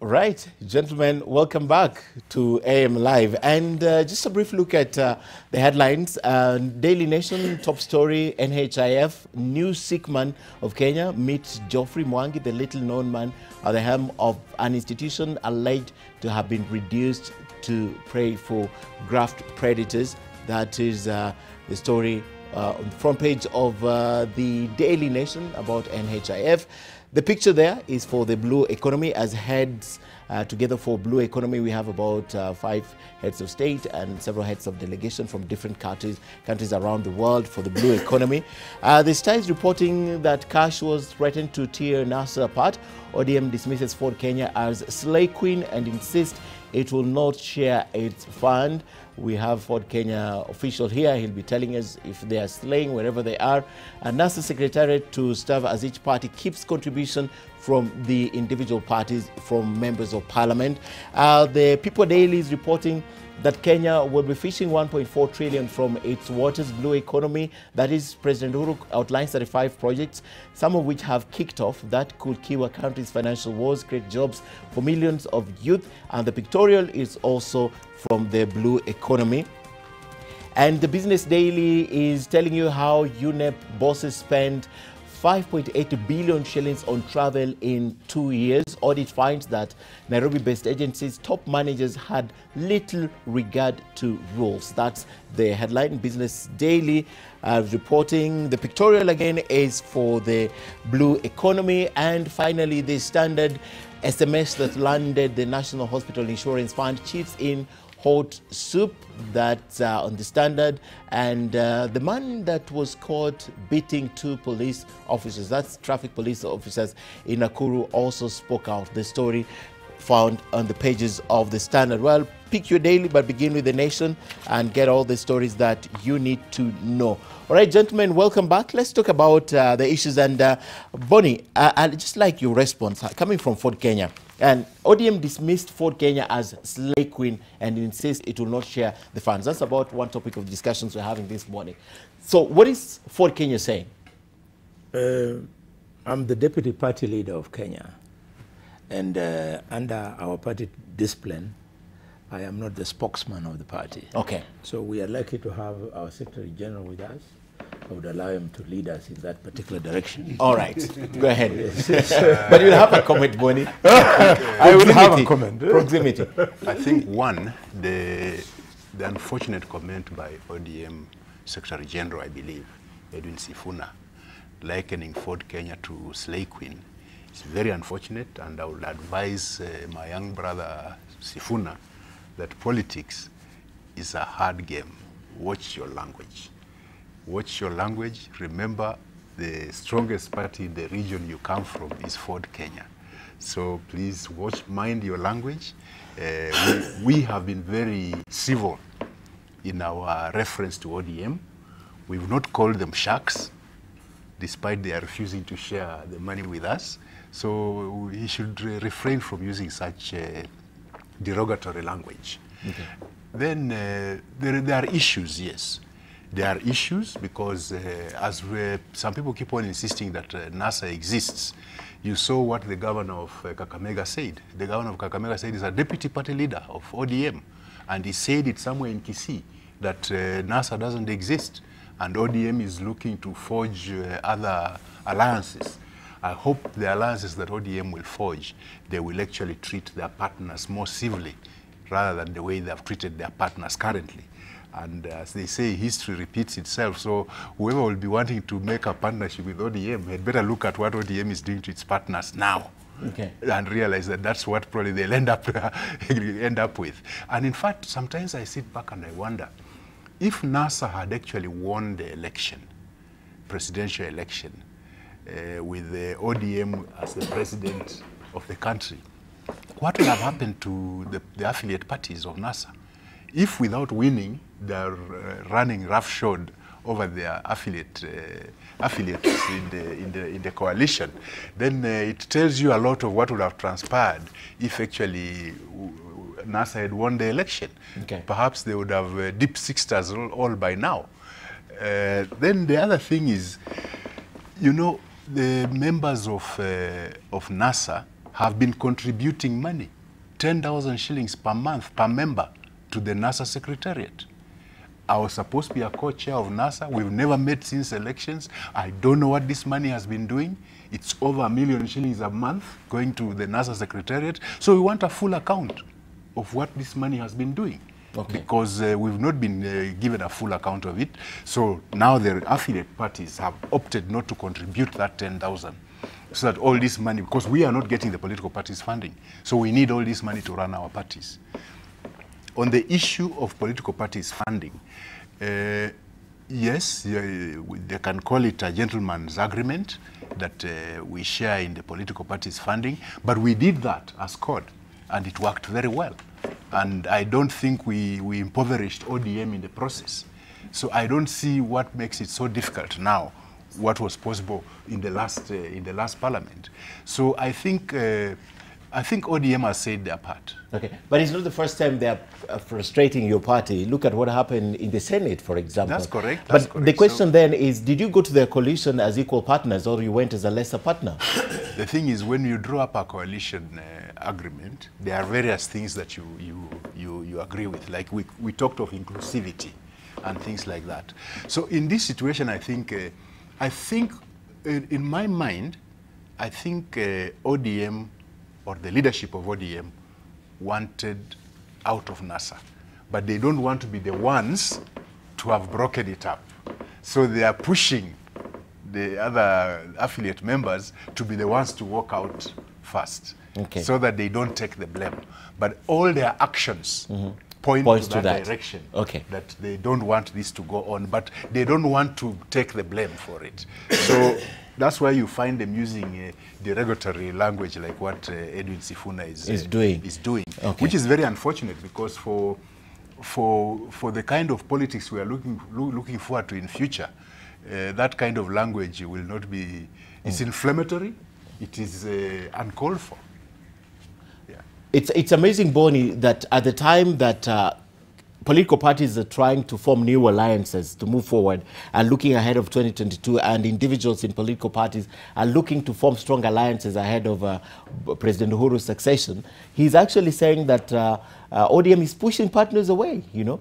Right, gentlemen, welcome back to AM Live. And just a brief look at the headlines. Daily Nation, top story, NHIF, new sick man of Kenya meets Geoffrey Mwangi, the little-known man at the helm of an institution alleged to have been reduced to prey for graft predators. That is the story on the front page of the Daily Nation about NHIF. The picture there is for the blue economy as heads together for blue economy. We have about 5 heads of state and several heads of delegation from different countries around the world for the blue economy. The Star is reporting that cash was threatened to tear NASA apart. ODM dismisses Ford Kenya as slay queen and insists it will not share its fund. We have Ford Kenya official here. He'll be telling us if they are slaying wherever they are. And NASA Secretariat to serve as each party keeps contribution from the individual parties, from members of parliament. The People Daily is reporting that Kenya will be fishing 1.4 trillion from its waters blue economy. That is, President Uhuru outlines 35 projects, some of which have kicked off, that could cure our country's financial woes, create jobs for millions of youth. And the pictorial is also from the blue economy. And the Business Daily is telling you how UNEP bosses spend 5.8 billion shillings on travel in 2 years. Audit finds that Nairobi-based agencies' top managers had little regard to rules. That's the headline. Business Daily reporting. The pictorial again is for the blue economy. And finally, the Standard SMS that landed the National Hospital Insurance Fund chiefs in hot soup. That's on the Standard. And the man that was caught beating 2 police officers, that's traffic police officers in Nakuru, also spoke out. The story found on the pages of the Standard. Well, pick your daily, but begin with the Nation and get all the stories that you need to know. All right, gentlemen, welcome back. Let's talk about the issues. And Bonnie, I'd just like your response coming from Ford Kenya. And ODM dismissed Ford Kenya as slay queen and insists it will not share the funds. That's about one topic of discussions we're having this morning. So what is Ford Kenya saying? I'm the deputy party leader of Kenya. And under our party discipline, I am not the spokesman of the party. Okay. So we are lucky to have our Secretary General with us. I would allow him to lead us in that particular direction. All right, go ahead. But you'll have a comment, Bonnie. I will have a comment. Proximity. I think one, the unfortunate comment by ODM Secretary General, I believe, Edwin Sifuna, likening Ford Kenya to slay queen, is very unfortunate, and I would advise my young brother Sifuna that politics is a hard game. Watch your language. Watch your language. Remember, the strongest party in the region you come from is Ford Kenya. So please mind your language. We have been very civil in our reference to ODM. We've not called them sharks, despite they are refusing to share the money with us. So he should refrain from using such derogatory language. Okay. Then there are issues, yes. There are issues because some people keep on insisting that NASA exists. You saw what the governor of Kakamega said. The governor of Kakamega said he's a deputy party leader of ODM. And he said it somewhere in Kisii that NASA doesn't exist. And ODM is looking to forge other alliances. I hope the alliances that ODM will forge, they will actually treat their partners more civilly rather than the way they have treated their partners currently. And as they say, history repeats itself. So whoever will be wanting to make a partnership with ODM had better look at what ODM is doing to its partners now. Okay. And realize that that's what probably they'll end up with. And in fact, sometimes I sit back and I wonder, if NASA had actually won the election, presidential election, with the ODM as the president of the country, what would have happened to the affiliate parties of NASA? If without winning, they're running roughshod over their affiliates in the coalition, then it tells you a lot of what would have transpired if actually NASA had won the election. Okay. Perhaps they would have deep sixters all by now. Then the other thing is, you know, the members of NASA have been contributing money, 10,000 shillings per month per member to the NASA Secretariat. I was supposed to be a co-chair of NASA. We've never met since elections. I don't know what this money has been doing. It's over 1 million shillings a month going to the NASA Secretariat. So we want a full account of what this money has been doing. Okay. Because we've not been given a full account of it. So now the affiliate parties have opted not to contribute that 10,000. So that all this money, because we are not getting the political parties funding. So we need all this money to run our parties. On the issue of political parties funding, yes, they can call it a gentleman's agreement that we share in the political parties funding, but we did that as CORD, and it worked very well. And I don't think we impoverished ODM in the process. So I don't see what makes it so difficult now, what was possible in the last parliament. So I think ODM has said their part. Okay, but it's not the first time they are frustrating your party. Look at what happened in the Senate, for example. That's correct. But the question then is, did you go to their coalition as equal partners, or you went as a lesser partner? The thing is, when you draw up a coalition agreement, there are various things that you agree with. Like we talked of inclusivity and things like that. So in this situation, I think in my mind, I think ODM, or the leadership of ODM, wanted out of NASA. But they don't want to be the ones to have broken it up. So they are pushing the other affiliate members to be the ones to walk out first, okay, so that they don't take the blame. But all their actions point to that direction, okay, that they don't want this to go on, but they don't want to take the blame for it. So that's why you find them using derogatory language like what Edwin Sifuna is doing, okay, which is very unfortunate, because for the kind of politics we are looking forward to in future, that kind of language will not be, it's inflammatory, it is uncalled for. Yeah. It's amazing, Bonnie, that at the time that political parties are trying to form new alliances to move forward and looking ahead of 2022, and individuals in political parties are looking to form strong alliances ahead of President Uhuru's succession, he's actually saying that ODM is pushing partners away, you know?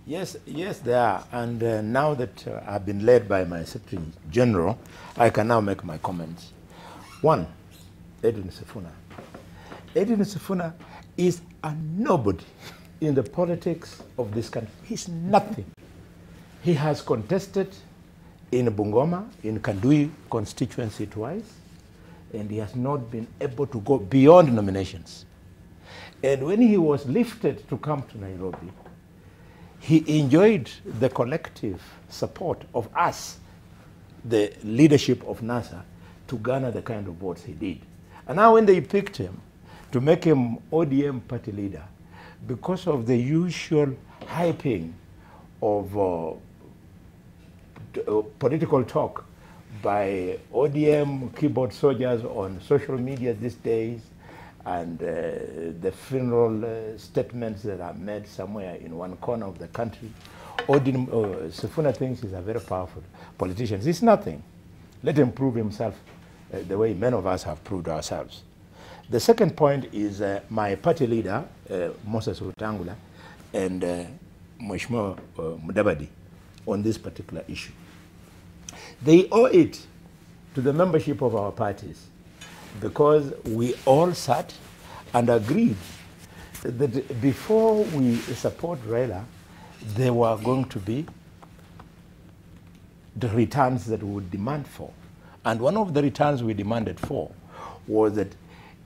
Yes, they are. And now that I've been led by my Secretary General, I can now make my comments. One, Edwin Sifuna. Edwin Sifuna is a nobody in the politics of this country. He's nothing. He has contested in Bungoma, in Kandui constituency twice, and he has not been able to go beyond nominations. And when he was lifted to come to Nairobi, he enjoyed the collective support of us, the leadership of NASA, to garner the kind of votes he did. And now when they picked him to make him ODM party leader, because of the usual hyping of political talk by ODM keyboard soldiers on social media these days, and the funeral statements that are made somewhere in one corner of the country, Sifuna thinks he's a very powerful politician. It's nothing. Let him prove himself the way many of us have proved ourselves. The second point is my party leader, Moses Rutangula, and Mheshimiwa Mudavadi on this particular issue. They owe it to the membership of our parties, because we all sat and agreed that before we support Raila, there were going to be the returns that we would demand for. And one of the returns we demanded for was that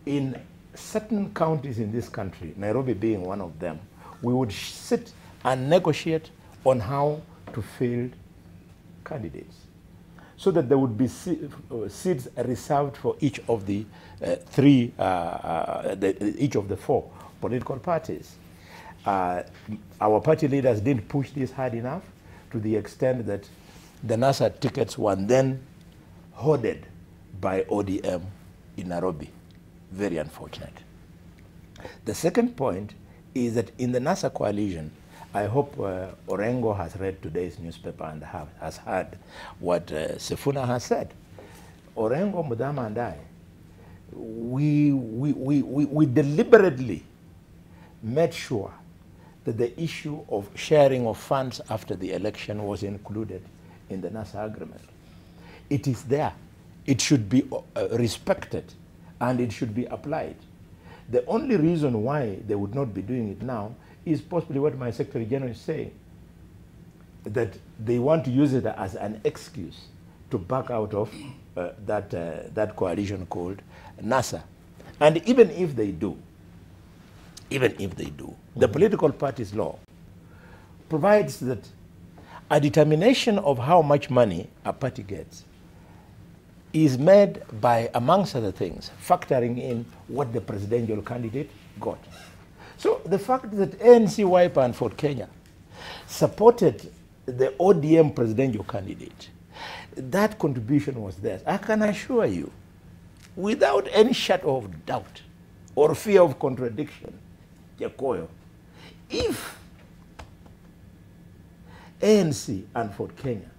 in certain counties in this country, Nairobi being one of them, we would sit and negotiate on how to field candidates, so that there would be seats reserved for each of the each of the four political parties. Our party leaders didn't push this hard enough, to the extent that the NASA tickets were then hoarded by ODM in Nairobi. Very unfortunate. The second point is that in the NASA coalition, I hope Orengo has read today's newspaper and has heard what Sifuna has said. Orengo, Mudama and I, we deliberately made sure that the issue of sharing of funds after the election was included in the NASA agreement. It is there. It should be respected and it should be applied. The only reason why they would not be doing it now is possibly what my Secretary General is saying, that they want to use it as an excuse to back out of that coalition called NASA. And even if they do, the political parties law provides that a determination of how much money a party gets is made by, amongst other things, factoring in what the presidential candidate got. So the fact that ANC, Wiper, and Ford Kenya supported the ODM presidential candidate, that contribution was theirs. I can assure you, without any shadow of doubt or fear of contradiction, Jakoyo, if ANC and Ford Kenya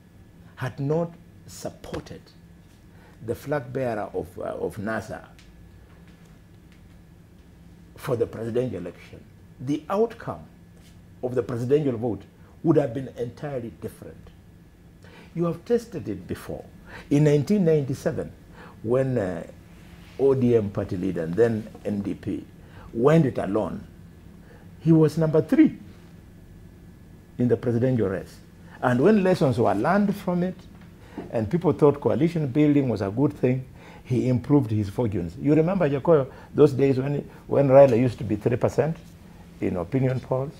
had not supported the flag bearer of NASA for the presidential election, the outcome of the presidential vote would have been entirely different. You have tested it before. In 1997, when ODM party leader and then NDP went it alone, he was number 3 in the presidential race. And when lessons were learned from it, and people thought coalition building was a good thing, he improved his fortunes. You remember, Jakoyo, those days when Raila used to be 3% in opinion polls?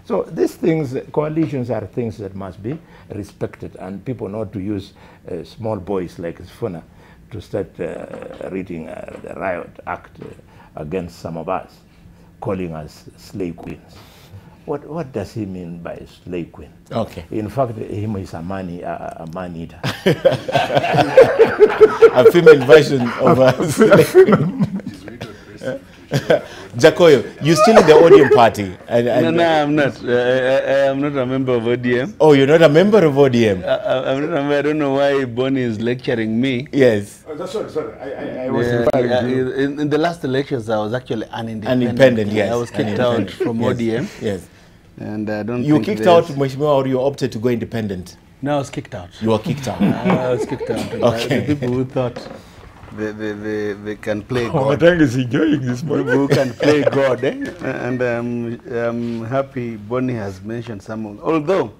So these things, coalitions are things that must be respected, and people not to use small boys like Sifuna to start reading the riot act against some of us, calling us slave queens. What does he mean by slave queen? Okay. In fact, him is a man eater. A female version of a slave queen. Jakoyo, you're still in the ODM party. No, I'm not. I'm not a member of ODM. Oh, you're not a member of ODM? I'm not a member. I don't know why Bonnie is lecturing me. Yes. Oh, sorry. I was in the last elections, I was actually Independent, yes. I was kicked out from yes. ODM. Yes. And I don't You think kicked out, Mheshimiwa, or you opted to go independent? No, I was kicked out. You were kicked out. I was kicked out. Okay. The people who thought they can play God. I think he's enjoying this People who can play God, eh? And I'm happy Bonnie has mentioned some of, although,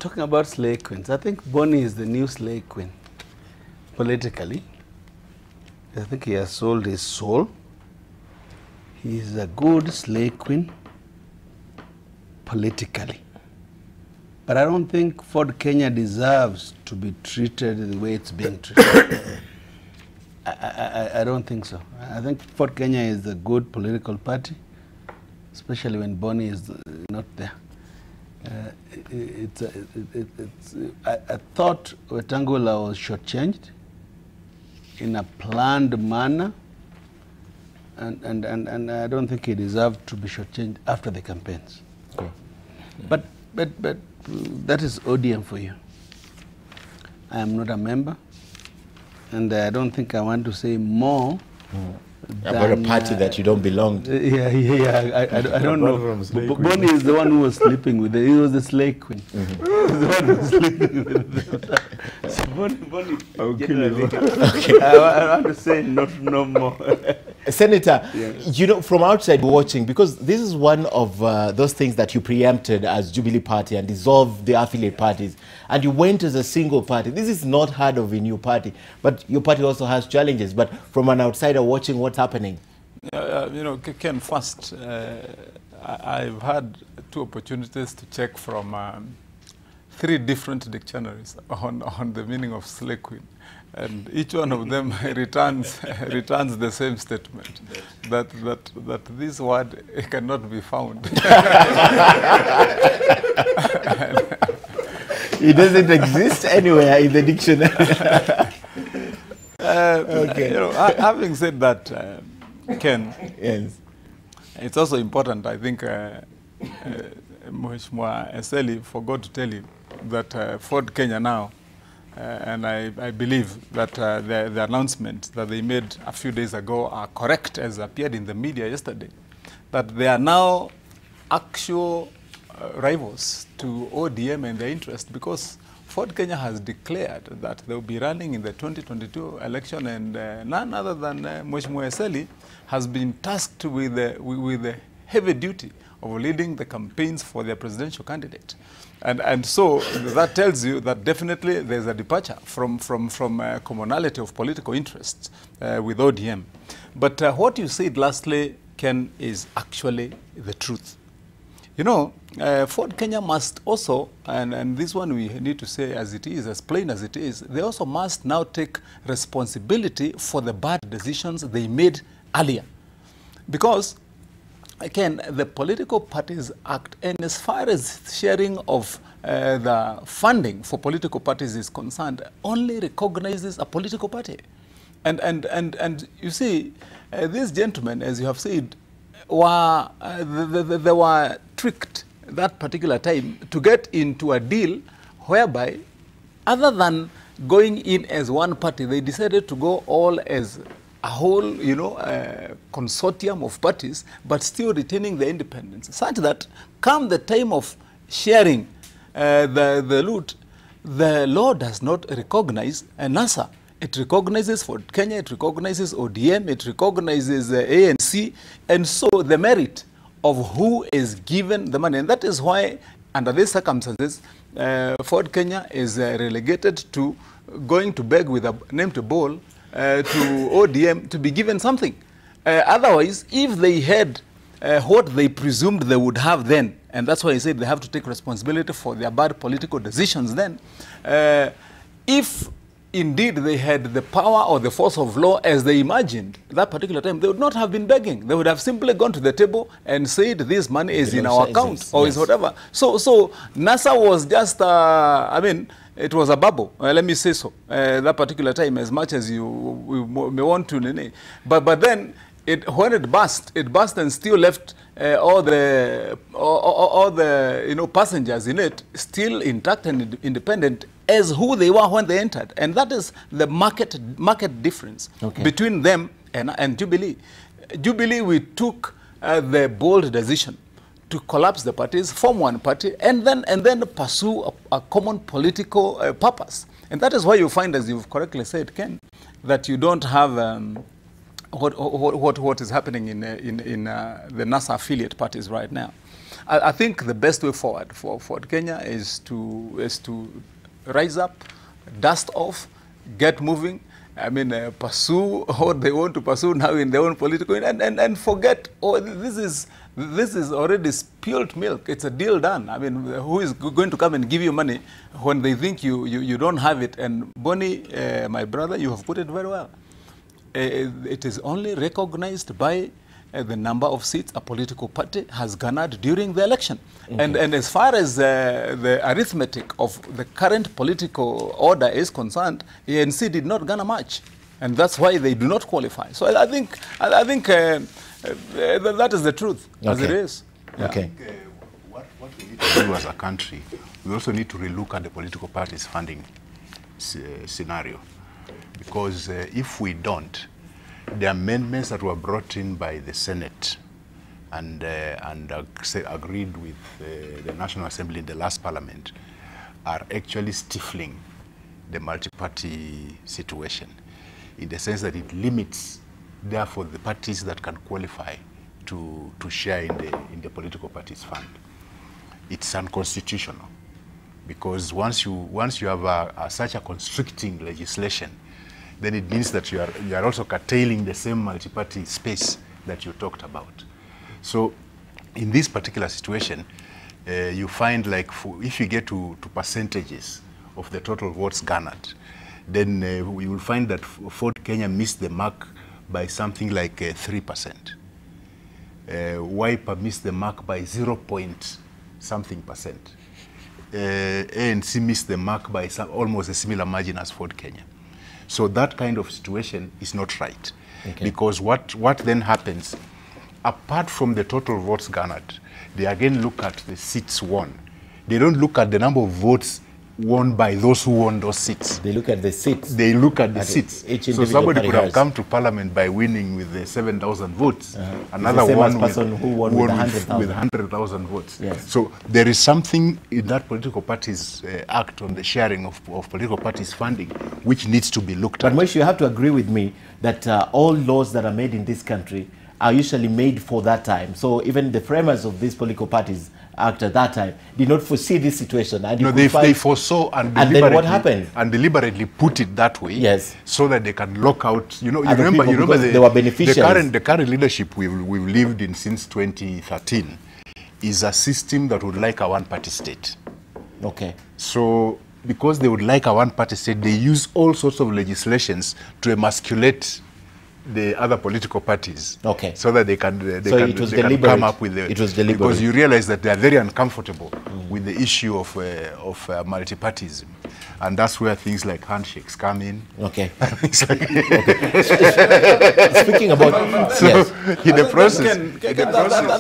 talking about slave queens, I think Bonnie is the new slave queen, politically. I think he has sold his soul. He is a good slave queen, politically. But I don't think Ford Kenya deserves to be treated the way it's being treated. I don't think so. I think Ford Kenya is a good political party, especially when Bonnie is not there. I thought Wetangula was shortchanged in a planned manner, and I don't think he deserved to be shortchanged after the campaigns. Okay. But that is ODM for you. I am not a member, and I don't think I want to say more about a party that you don't belong to. I don't know. Bonnie is the one who was sleeping with it. He was the slave queen. He was the one who was sleeping with it. So Bonnie, okay. I want to say no more. Senator, you know, from outside watching, because this is one of those things that you preempted as Jubilee Party and dissolved the affiliate parties, and you went as a single party. This is not hard of a new party, but your party also has challenges. But from an outsider watching what's happening. You know, Ken, first, I've had 2 opportunities to check from 3 different dictionaries on the meaning of slave queen. And each one of them returns the same statement, that this word cannot be found. It doesn't exist anywhere in the dictionary. Okay. You know, having said that, Ken, yes, it's also important, I think, Mheshimiwa Eseli forgot to tell you that Ford Kenya now and I believe that the announcement that they made a few days ago are correct, as appeared in the media yesterday, that they are now actual rivals to ODM and their interest, because Ford Kenya has declared that they will be running in the 2022 election, and none other than Mheshimiwa Eseli has been tasked with the heavy duty of leading the campaigns for their presidential candidate. And so that tells you that definitely there's a departure from commonality of political interests with ODM. But what you said lastly, Ken, is actually the truth. You know, Ford Kenya must also, and this one we need to say as it is, as plain as it is, they also must now take responsibility for the bad decisions they made earlier. Because, again, the Political Parties Act, and as far as sharing of the funding for political parties is concerned, only recognizes a political party. And you see, these gentlemen, as you have said, were, they were tricked that particular time to get into a deal whereby, other than going in as one party, they decided to go all as a whole, you know, consortium of parties, but still retaining the independence, such that come the time of sharing the loot, the law does not recognize NASA. It recognizes Ford Kenya, it recognizes ODM, it recognizes ANC, and so the merit of who is given the money. And that is why, under these circumstances, Ford Kenya is relegated to going to beg with a name to bowl to ODM to be given something. Otherwise, if they had what they presumed they would have then, and that's why I said they have to take responsibility for their bad political decisions then, if indeed they had the power or the force of law as they imagined that particular time, they would not have been begging. They would have simply gone to the table and said this money is in our account or is whatever. So NASA was just, I mean, it was a bubble, let me say so, that particular time, as much as we may want to. But then, when it burst and still left all the you know, passengers in it still intact and independent as who they were when they entered. And that is the market difference between them and Jubilee. Jubilee, we took the bold decision to collapse the parties, form one party, and then pursue a common political purpose. And that is why you find, as you've correctly said, Ken, that you don't have what is happening in the NASA affiliate parties right now. I think the best way forward for Kenya is to rise up, dust off, get moving. I mean, pursue what they want to pursue now in their own political, and forget, oh, this is already spilled milk. It's a deal done. I mean, who is going to come and give you money when they think you don't have it? And Bonnie, my brother, you have put it very well. It is only recognized by the number of seats a political party has garnered during the election. And as far as the arithmetic of the current political order is concerned, ANC did not garner much. And that's why they do not qualify. So I think that is the truth, as it is. Yeah. Okay. What we need to do as a country, we also need to relook at the political parties' funding scenario. Because if we don't, the amendments that were brought in by the Senate and agreed with the National Assembly in the last Parliament are actually stifling the multi-party situation, in the sense that it limits, therefore, the parties that can qualify to share in the political parties fund. It's unconstitutional, because once you have such a constricting legislation, then it means that you are also curtailing the same multi-party space that you talked about. So in this particular situation, you find, like, if you get to percentages of the total votes garnered, then we will find that Ford Kenya missed the mark by something like 3%. Wiper missed the mark by 0.something%. ANC missed the mark by almost a similar margin as Ford Kenya. So that kind of situation is not right. Because what then happens, apart from the total votes garnered, they again look at the seats won. They don't look at the number of votes won by those who won those seats. They look at the seats. They look at the seats. Each So individual somebody party could have has. come to parliament by winning with the 7,000 votes. Another It's the same one as person who won with 100,000. with 100,000 votes. Yes. So there is something in that political parties act on the sharing of political parties funding, which needs to be looked But at. Moish, you have to agree with me that all laws that are made in this country are usually made for that time. So even the framers of these political parties act at that time did not foresee this situation. And you No, could they find- foresaw and then what happened? And deliberately put it that way, Yes. so that they can lock out. You know, Other people, because the, they were beneficiaries. the current leadership we've lived in since 2013 is a system that would like a one-party state. Okay. So because they would like a one-party state, they use all sorts of legislations to emasculate the other political parties. Okay. So that they can So it was they can deliberate. come up with the, It was deliberate. because you realize that they are very uncomfortable with the issue of multipartyism, and that's where things like handshakes come in. Okay. Things like Speaking about so yes. in the process,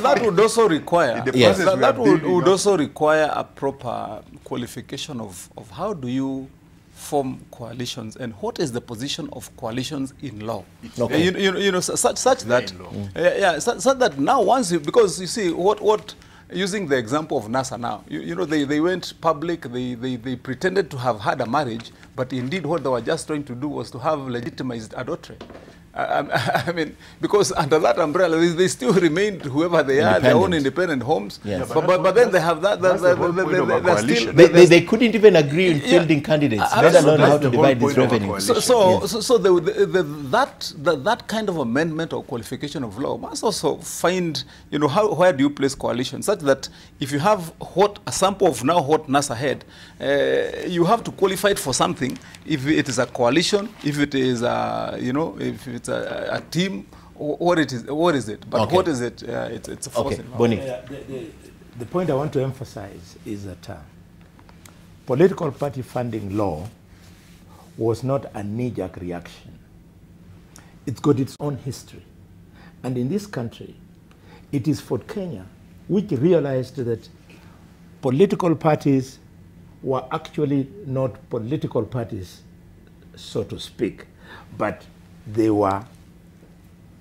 That would also require, in the Yes. process we that are would, building would up- also require a proper qualification of how do you form coalitions and what is the position of coalitions in law. Okay. You know, such that, such that now once you, because you see what using the example of NASA now, you know, they went public, they pretended to have had a marriage, but indeed what they were just trying to do was to have legitimized adultery. I mean, because under that umbrella, they still remained whoever they are, their own independent homes. Yes. Yeah, but then they have that. that's the whole point of a they're still, coalition. They couldn't even agree in fielding candidates, let alone that's how the to whole divide this point of a revenue. coalition. So that kind of amendment or qualification of law must also find, you know, where do you place coalition, such that if you have a sample of now what NASA had, you have to qualify it for something. If it is a coalition, if it is you know, if it's a team, what is it? But Okay. what is it? It's a force. Okay, in law. Bonnie. The point I want to emphasize is that political party funding law was not a knee-jerk reaction. It's got its own history. And in this country, it is Fort Kenya which realized that political parties were actually not political parties, so to speak, but they were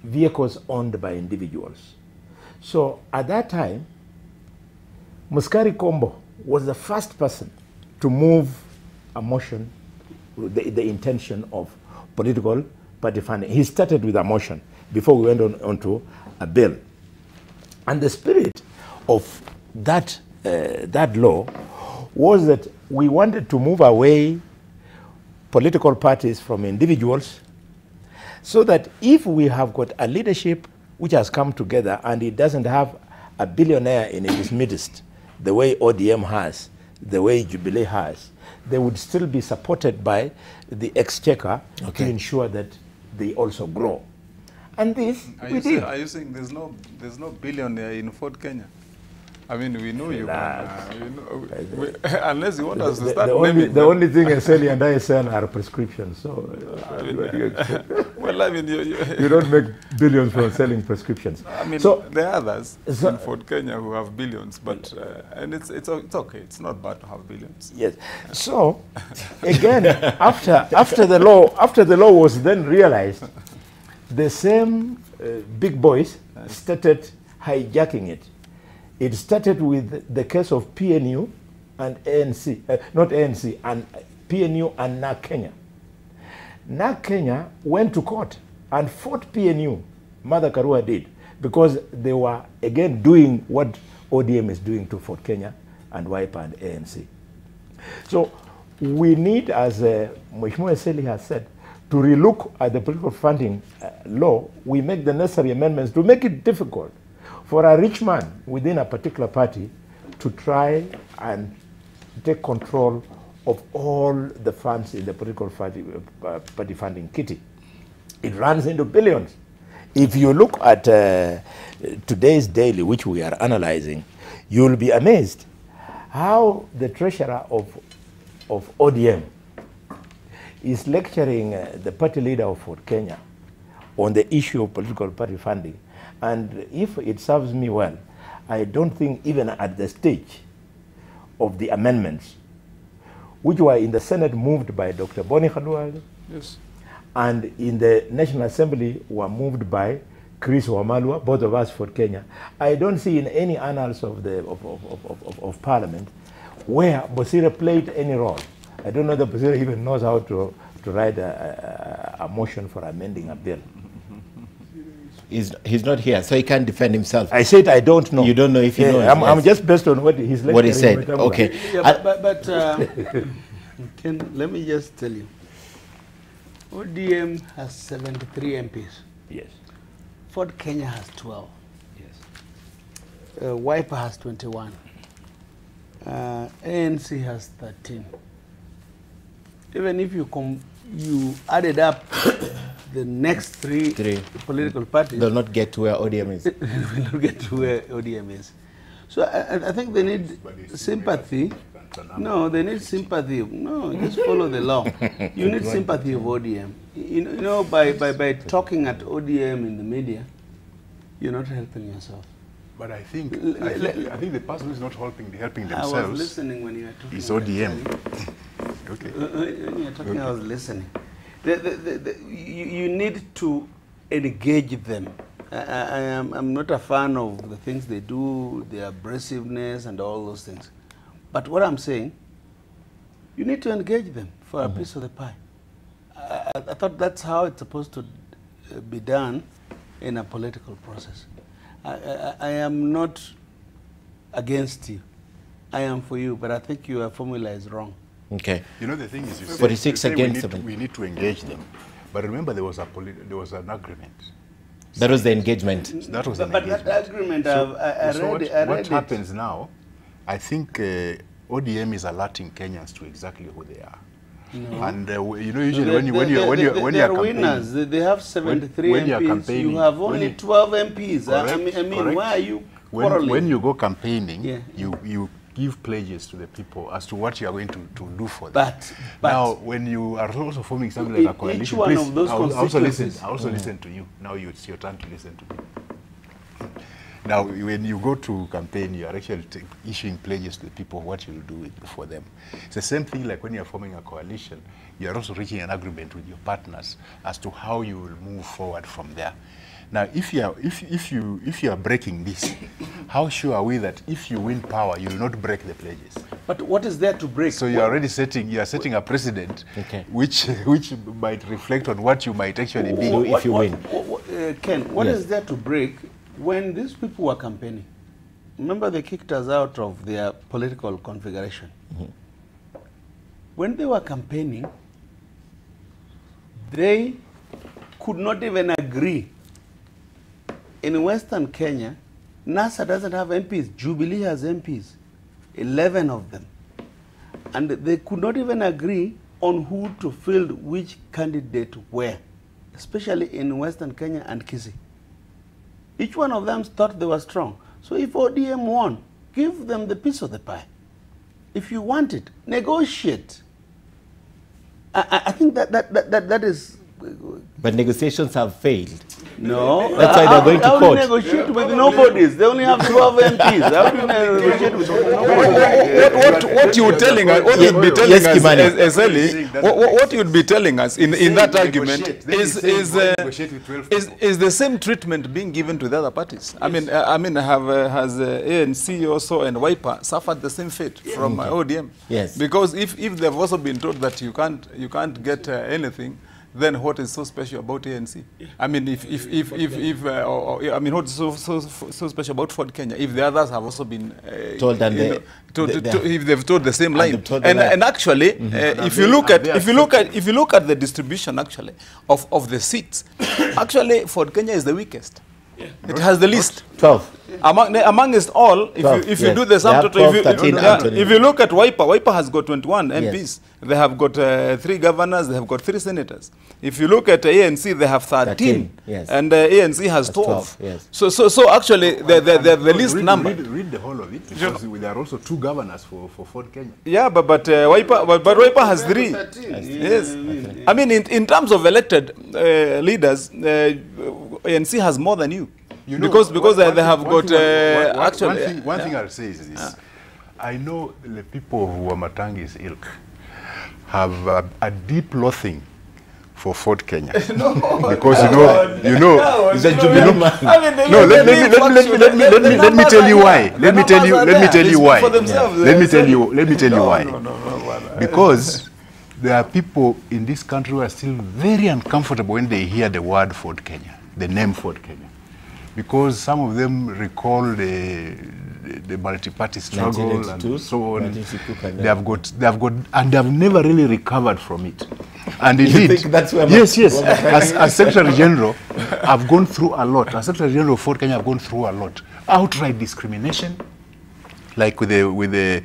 vehicles owned by individuals. So at that time, Muskari Kombo was the first person to move a motion, the intention of political party funding. He started with a motion before we went on to a bill. And the spirit of that, that law was that we wanted to move away political parties from individuals, so that if we have got a leadership which has come together and it doesn't have a billionaire in its midst, the way ODM has, the way Jubilee has, they would still be supported by the exchequer to ensure that they also grow. And this we did. Are you saying there's no billionaire in Fort Kenya? I mean, we know you. Unless you want us to start naming The only thing Eseli and I sell are prescriptions. So well, I mean, you don't make billions from selling prescriptions. I mean, so there are others in Fort Kenya who have billions, but and it's okay. It's not bad to have billions. yes. So again, after the law was then realized, the same big boys started hijacking it. It started with the case of PNU and ANC, not ANC, and PNU and NAC Kenya. NAC Kenya went to court and fought PNU, Mother Karua did, because they were again doing what ODM is doing to Fort Kenya and Wiper and ANC. So we need, as Mheshimiwa Eseli has said, to relook at the political funding law. We make the necessary amendments to make it difficult for a rich man within a particular party to try and take control of all the funds in the political party funding kitty. It runs into billions. If you look at today's daily, which we are analyzing, you'll be amazed how the treasurer of ODM is lecturing the party leader of Fort Kenya on the issue of political party funding. And if it serves me well, I don't think even at the stage of the amendments, which were in the Senate moved by Dr. Boni Khalwale, Yes. and in the National Assembly were moved by Chris Wamalwa, both of us for Kenya. I don't see in any annals of the of Parliament where Bosire played any role. I don't know that Bosire even knows how to write a motion for amending a bill. He's not here, so he can't defend himself. I said I don't know. You don't know if he knows. I'm just based on what he's what he said. Okay. Yeah, but Ken, let me just tell you. ODM has 73 MPs. Yes. Ford Kenya has 12. Yes. Wiper has 21. ANC has 13. Even if you added up the next three political parties, they'll not get to where ODM is. they will not get to where ODM is. So I think they need sympathy. No, they need sympathy. No, just follow the law. You need sympathy of ODM. You know, by talking at ODM in the media, you're not helping yourself. But I think the person who's not helping themselves. I was listening when you were talking. Is ODM. Okay. When you were talking, I was listening. You need to engage them. I'm not a fan of the things they do, their abrasiveness and all those things. But what I'm saying, you need to engage them for a piece of the pie. I thought that's how it's supposed to be done in a political process. I am not against you. I am for you, but I think your formula is wrong. Okay. You know, the thing is, you 46 say against we need to engage them. But remember, there was an agreement. That was the engagement. That was an But engagement. that agreement, So I read what it. happens now, I think ODM is alerting Kenyans to exactly who they are. No. And you know, usually when you're campaigning, winners. They have 73 when you're MPs. campaigning, You have only 12 MPs. Correct, I mean, correct. why are you quarreling? when you go campaigning, Yeah. you give pledges to the people as to what you are going to do for them. But Now, when you are also forming something like a coalition, each one please, of those I also listen. constituencies. I also listen to you. Now it's your turn to listen to me. Now, when you go to campaign, you are actually issuing pledges to the people what you will do for them. It's the same thing like when you are forming a coalition, you are also reaching an agreement with your partners as to how you will move forward from there. Now, if you are breaking this, how sure are we that if you win power, you will not break the pledges? But what is there to break? So you are already setting a precedent, Okay. which might reflect on what you might actually be. if you win. Ken, what Yes. is there to break when these people were campaigning? Remember, they kicked us out of their political configuration. When they were campaigning, they could not even agree. In Western Kenya, NASA doesn't have MPs. Jubilee has MPs, 11 of them. And they could not even agree on who to field which candidate where, especially in Western Kenya and Kisii. Each one of them thought they were strong. So if ODM won, give them the piece of the pie. If you want it, negotiate. I think that is... But negotiations have failed. No. That's why they're going to how court. do you negotiate with nobodies? They only have 12 MPs. How do you negotiate with nobodies? What you were telling us, what you'd be telling Yes, us, Kimani. Eseli, what you'd be telling us in that argument is the same treatment being given to the other parties. Yes. I mean, has ANC also and Wiper suffered the same fate from ODM? Yes. Because if they've also been told that you can't get anything, then what is so special about ANC? I mean, what is so special about Ford Kenya? If the others have also been Told and if they've told the same line, and actually, if you look at the distribution actually of the seats, actually Ford Kenya is the weakest. It has the least. 12. Amongst all, if you do the sum total, if you look at Wiper has got 21 MPs. Yes. They have got 3 governors, they have got 3 senators. If you look at ANC, they have 13. Yes. And ANC has 12. Yes. So actually, the least number. Read the whole of it, because there are also 2 governors for Ford Kenya. Yeah, but Wiper has 3. Yes. I mean, in terms of elected leaders, ANC has more than you. Because they have got actually... One thing I'll say is this. I know the people who are Matangi's ilk. have a deep loathing for Fort Kenya. No, Because He's a Jubilee man. no, let me tell you why. Let me tell you why. Let me tell you why. Because there are people in this country who are still very uncomfortable when they hear the word Fort Kenya, the name Fort Kenya. Because some of them recall the multi-party struggle and so on. They have got, and they have never really recovered from it. And indeed, yes, as Secretary General, I've gone through a lot. As Secretary General of Fort Kenya, I've gone through a lot. Outright discrimination, like with the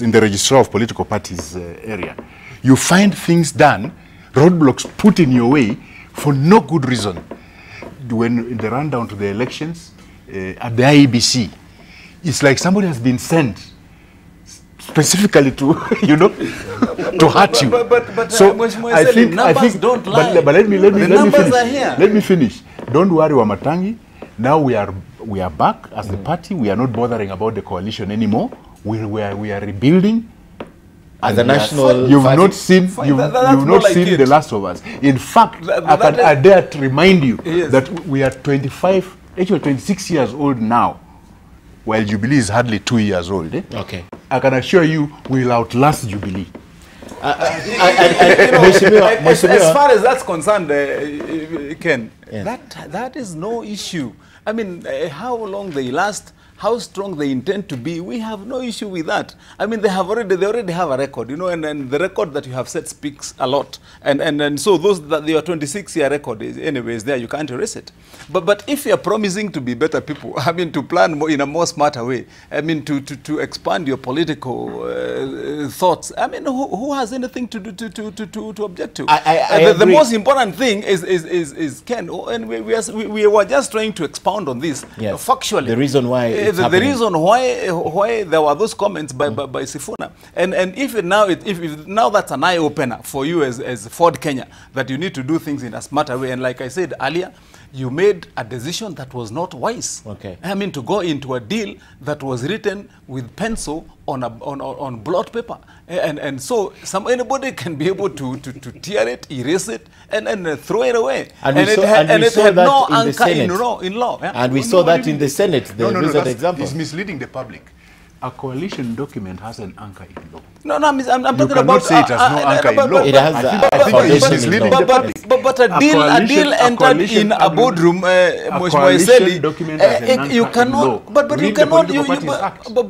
in the Registrar of Political Parties area. You find things done, roadblocks put in your way for no good reason. When in the rundown to the elections at the IEBC, it's like somebody has been sent specifically to, to hurt you. But so I think numbers don't lie. But let me numbers are here. Let me finish. Don't worry, Wamatangi. Now we are back as the party. We are not bothering about the coalition anymore. We are rebuilding. As a national you've party. not seen you've not seen the last of us. In fact, I dare to remind you that we are 25, actually 26 years old now, while Jubilee is hardly 2 years old. Okay. I can assure you we'll outlast Jubilee. As far as that's concerned, Ken, Yeah. that is no issue. I mean, how long they last, how strong they intend to be, we have no issue with that. I mean, they already have a record, and the record that you have set speaks a lot. And so those that your 26-year record is anyways there, you can't erase it. But if you're promising to be better people, I mean, to plan more in a more smarter way, I mean, to expand your political thoughts, I mean, who has anything to object to? The most important thing is Ken, and we were just trying to expound on this factually. The reason why the reason why there were those comments by Sifuna, and if now that's an eye opener for you as Ford Kenya, that you need to do things in a smarter way. And like I said earlier, you made a decision that was not wise. Okay. I mean, to go into a deal that was written with pencil on blot paper, and so anybody can be able to tear it, erase it, and throw it away. And we saw that no anchor in law. Yeah? And we saw that in the Senate. The recent example. It's misleading the public. A coalition document has an anchor in law. No, I'm talking about. You cannot say it has no anchor in law. It has a foundation in law. But a deal entered in a boardroom, coalition document has an anchor you cannot. in law.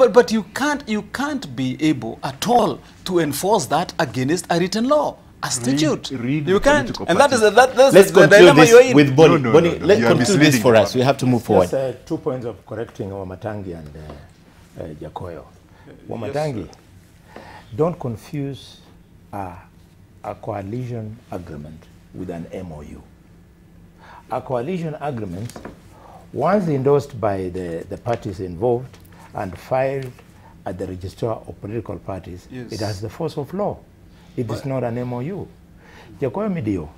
But you can't be able at all to enforce that against a written law. A statute. You can't. And that's let's the conclude dilemma this you're in. with Bonnie. No, Bonnie, let's you are conclude this for us. We have to move forward. Just 2 points of correcting Wamatangi and Jakoyo. Wamatangi, don't confuse a coalition agreement with an MOU. A coalition agreement, once endorsed by the parties involved and filed at the Registrar of Political Parties, it has the force of law. It is not an MOU. Jakoyo Midio,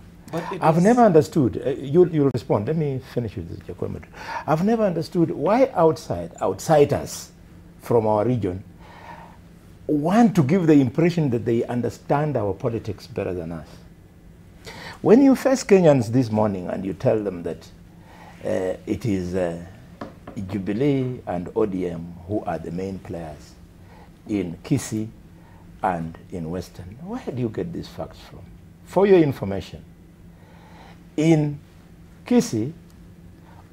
I've never understood, you'll respond, let me finish with this, Jakoyo Midio. I've never understood why outsiders from our region want to give the impression that they understand our politics better than us. When you face Kenyans this morning and you tell them that it is Jubilee and ODM who are the main players in Kisii and in Western, where do you get these facts from? For your information, in Kisii,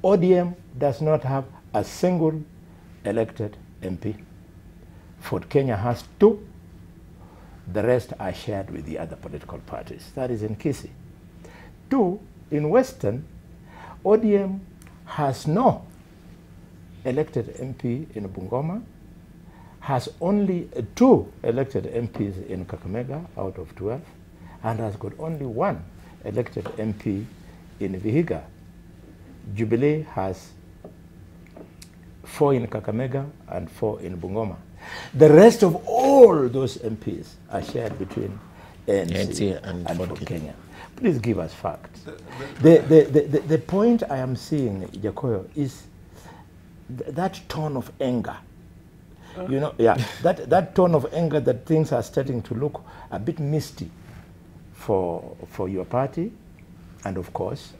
ODM does not have a single elected MP. Fort Kenya has 2. The rest are shared with the other political parties. That is in Kisii. 2, in Western, ODM has no elected MP in Bungoma, has only 2 elected MPs in Kakamega out of 12, and has got only 1 elected MP in Vihiga. Jubilee has 4 in Kakamega and 4 in Bungoma. The rest of all those MPs are shared between ANC and Fort Kenya. Please give us facts. The point I am seeing, Jakoyo, is that tone of anger. You know, yeah, that tone of anger that things are starting to look a bit misty for your party, and of course,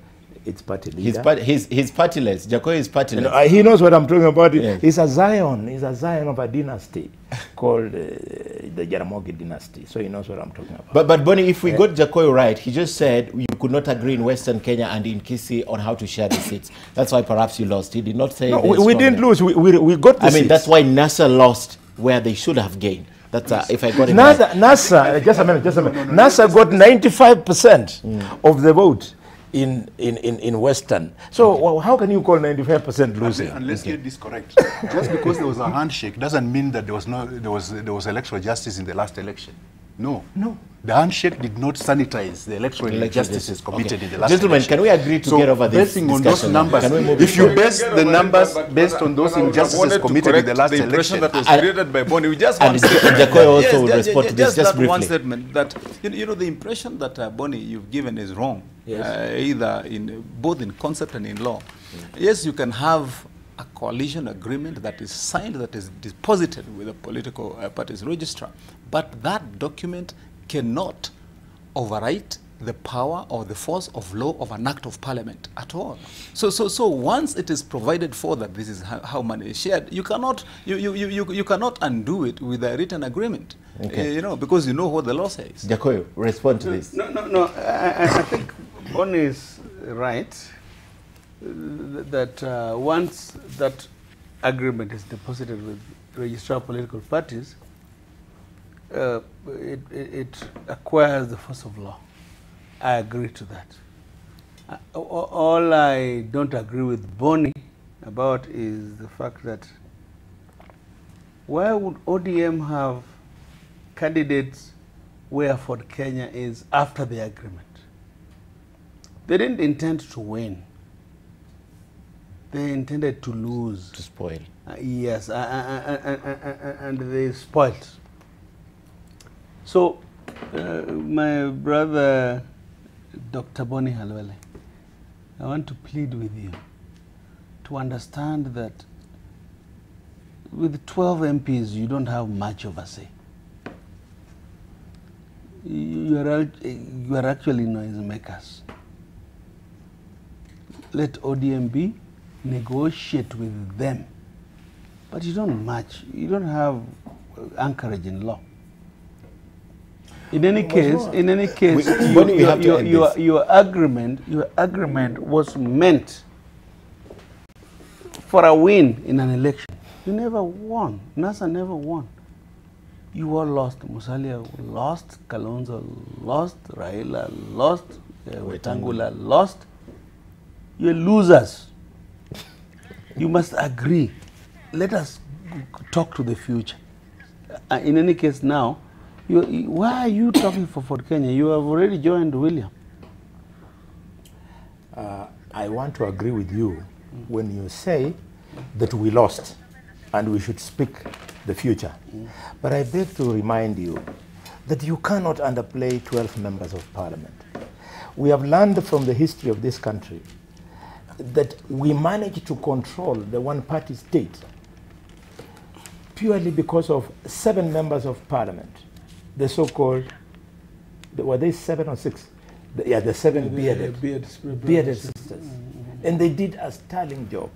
its party leader. He's partyless. Jacoy is partyless. You know, he knows what I'm talking about. Yes. He's a Zion of a dynasty called the Jaramogi dynasty. So he knows what I'm talking about. But Bonnie, if we got Jacoy right, he just said you could not agree in Western Kenya and in Kisii on how to share the seats. That's why perhaps you lost. He did not say. No, we didn't lose. We got the seats. That's why NASA lost where they should have gained. That's if I got it NASA, right. NASA, just a minute. NASA got 95% of the vote in Western. So well, how can you call 95% losing? And let's get this correct. Just because there was a handshake doesn't mean that there was electoral justice in the last election. No. The handshake did not sanitize the electoral injustices committed in the last Gentlemen, election. can we agree together over this basing on those numbers, if you base the numbers based on those injustices committed in the last election, that was created by Bonnie, we just and Jacoy also will respond to this just briefly. One statement that you know the impression that Bonnie you've given is wrong, either both in concept and in law. Yes, you can have a coalition agreement that is signed, that is deposited with the political party's registrar, but that document cannot overwrite the power or the force of law of an act of parliament at all. So once it is provided for that this is how money is shared, you cannot undo it with a written agreement. Okay. You know, because you know what the law says. Jacoy, respond to this. No. I think Bonnie is right that once that agreement is deposited with registrar political parties, it acquires the force of law. I agree to that. All I don't agree with Bonnie about is the fact that why would ODM have candidates where Ford Kenya is after the agreement? They didn't intend to win. They intended to lose. To spoil. Yes, and they spoiled. So, my brother, Dr. Bonnie Halwele, I want to plead with you to understand that with 12 MPs, you don't have much of a say. You are actually noisemakers. Let ODM be, negotiate with them, but you don't match. You don't have anchorage in law. In any case, your agreement was meant for a win in an election. You never won. NASA never won. You all lost. Musalia lost. Kalonzo lost. Raila lost. Wetangula lost. You're losers. You must agree. Let us talk to the future. In any case, now, why are you talking for Ford Kenya? You have already joined William. I want to agree with you when you say that we lost and we should speak the future. But I beg to remind you that you cannot underplay 12 members of parliament. We have learned from the history of this country that we managed to control the one-party state purely because of 7 members of parliament, the so-called, were they 7 or 6? The 7 bearded sisters. And they did a sterling job.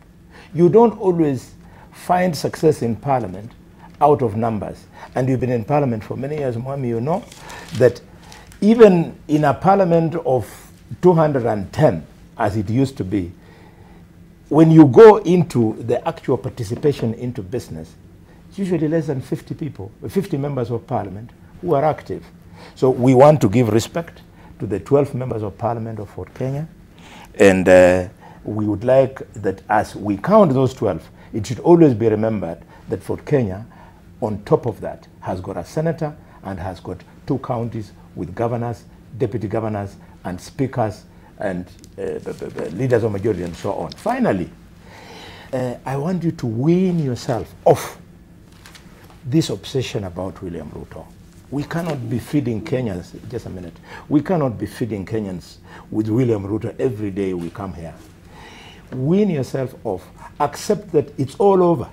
You don't always find success in parliament out of numbers. And you've been in parliament for many years, Mwami, you know that even in a parliament of 210, as it used to be, when you go into the actual participation into business, it's usually less than 50 people, 50 members of parliament who are active. So we want to give respect to the 12 members of parliament of Fort Kenya. And we would like that as we count those 12, it should always be remembered that Fort Kenya, on top of that, has got a senator and has got 2 counties with governors, deputy governors, and speakers, and leaders of majority and so on. Finally, I want you to wean yourself off this obsession about William Ruto. We cannot be feeding Kenyans, just a minute, we cannot be feeding Kenyans with William Ruto every day we come here. Wean yourself off. Accept that it's all over.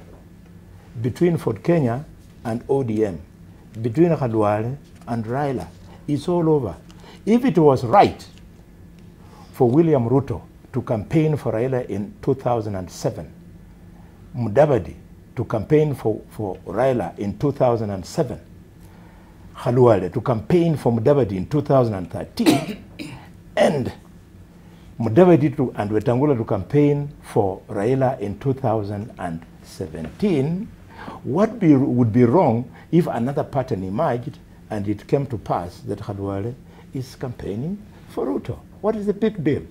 between Fort Kenya and ODM, between Khalwale and Raila. It's all over. If it was right for William Ruto to campaign for Raila in 2007, Mudavadi to campaign for Raila in 2007, Khalwale to campaign for Mudavadi in 2013, and Mudavadi and Wetangula to campaign for Raila in 2017, what would be wrong if another pattern emerged and it came to pass that Khalwale is campaigning for Ruto? What is the big deal?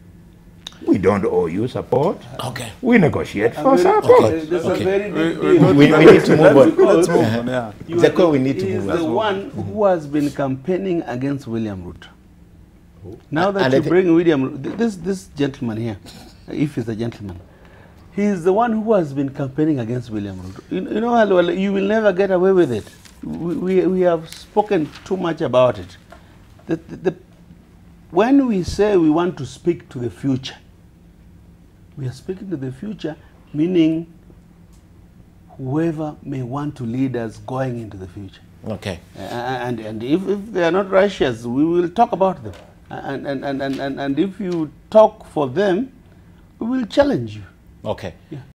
We don't owe you support. Okay. We negotiate for support. Okay. There's Okay. a very big We deal. need to move on. Let's move on, yeah. Zeko, we need to He move is the on. one who has been campaigning against William Ruto. Now that And I you thi- bring William, this gentleman here, if he's a gentleman, he is the one who has been campaigning against William Ruto. You know, Halwale, you will never get away with it. We have spoken too much about it. When we say we want to speak to the future, we are speaking to the future, meaning whoever may want to lead us going into the future. Okay. And if they are not righteous, we will talk about them. And if you talk for them, we will challenge you. Okay. Yeah.